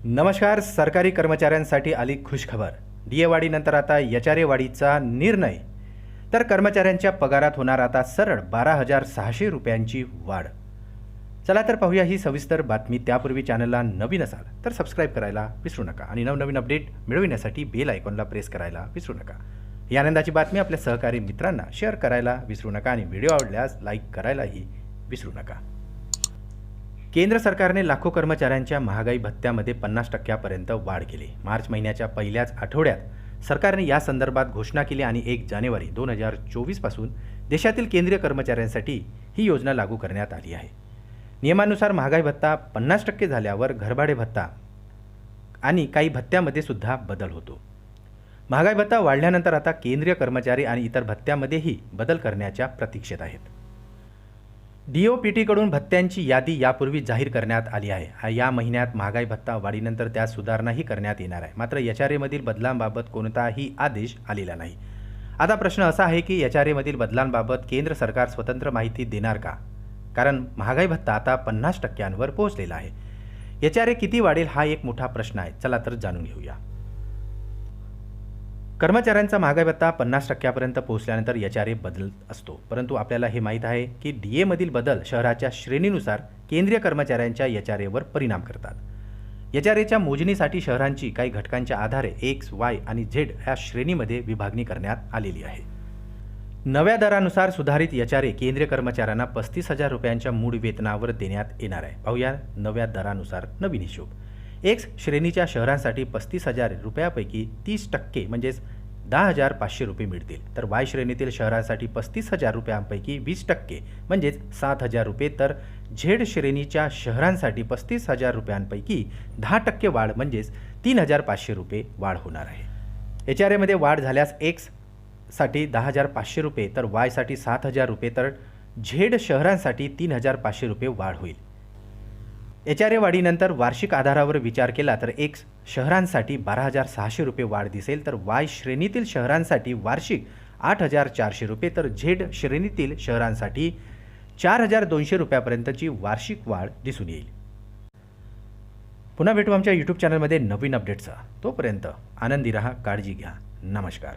नमस्कार. सरकारी कर्मचाऱ्यांसाठी आली खुशखबर. डीए वाढीनंतर आता एचआरए वाढीचा निर्णय. तर कर्मचाऱ्यांच्या पगारात होणार आता सरळ 12,600 रुपयांची वाढ. चला तर पाहूया ही सविस्तर बातमी. त्यापूर्वी चॅनलला नवीन असाल तर सबस्क्राईब करायला विसरू नका आणि नवनवीन अपडेट मिळविण्यासाठी बेल आयकॉनला प्रेस करायला विसरू नका. ही आनंदाची बातमी आपल्या सहकारी मित्रांना शेअर करायला विसरू नका आणि व्हिडिओ आवडल्यास लाईक करायलाही विसरू नका. केंद्र सरकारने लाखो कर्मचाऱ्यांच्या महागाई भत्त्यामध्ये 50% वाढ केली. मार्च महिन्याच्या पहिल्याच आठवड्यात सरकारने या संदर्भात घोषणा केली आणि 1 जानेवारी 2024 पासून देशातील केंद्रीय कर्मचाऱ्यांसाठी ही योजना लागू करण्यात आली आहे. नियमानुसार महागाई भत्ता 50% झाल्यावर घरभाडे भत्ता आणि काही भत्त्यामध्ये सुद्धा बदल होतो. महागाई भत्ता वाढल्यानंतर आता केंद्रीय कर्मचारी आणि इतर भत्त्यामध्येही बदल करण्याच्या प्रतीक्षेत आहेत. DOPT कडून भत्त्यांची यादी यापूर्वी जाहीर करण्यात आली आहे. या महिन्यात महागाई भत्ता वाढीनंतर त्यात सुधारणाही करण्यात येणार आहे. मात्र एचआरएमधील बदलांबाबत कोणताही आदेश आलेला नाही. आता प्रश्न असा आहे की एचआरएमधील बदलांबाबत केंद्र सरकार स्वतंत्र माहिती देणार का? कारण महागाई भत्ता आता 50%वर पोहोचलेला आहे. एचआरए किती वाढेल हा एक मोठा प्रश्न आहे. चला तर जाणून घेऊया. कर्मचाऱ्यांचा महागाई भत्ता 50%पर्यंत पोहोचल्यानंतर एचआरए बदलत असतो. परंतु आपल्याला हे माहीत आहे की डीएमधील बदल शहराच्या श्रेणीनुसार केंद्रीय कर्मचाऱ्यांच्या एचआरएवर परिणाम करतात. एचआरएच्या मोजणीसाठी शहरांची काही घटकांच्या आधारे X, Y आणि Z या श्रेणीमध्ये विभागणी करण्यात आलेली आहे. नव्या दरानुसार सुधारित एचआरए केंद्रीय कर्मचाऱ्यांना 35,000 रुपयांच्या मूळ वेतनावर देण्यात येणार आहे. पाहूया नव्या दरानुसार नवीन हिशोब. X श्रेणीच्या शहरांसाठी 35,000 रुपयापैकी 30% म्हणजेच 10,500 रुपये मिळतील. तर Y श्रेणीतील शहरांसाठी 35,000 रुपयांपैकी 20% म्हणजेच 7,000 रुपये. तर Z श्रेणीच्या शहरांसाठी 35,000 रुपयांपैकी 10% वाढ म्हणजेच 3,500 रुपये वाढ होणार आहे. एचआरएमध्ये वाढ झाल्यास X साठी 10,500 रुपये तर Y साठी 7,000 रुपये तर Z शहरांसाठी 3,500 रुपये वाढ होईल. एचआरए वाढीनंतर वार्षिक आधारावर विचार केला तर X शहरांसाठी 12,600 रुपये वाढ दिसेल. तर Y श्रेणीतील शहरांसाठी वार्षिक 8,400 रुपये तर Z श्रेणीतील शहरांसाठी 4,200 रुपयापर्यंतची वार्षिक वाढ दिसून येईल. पुन्हा भेटू आमच्या YouTube चॅनलमध्ये नवीन अपडेट्सचा. तोपर्यंत आनंदी रहा, काळजी घ्या. नमस्कार.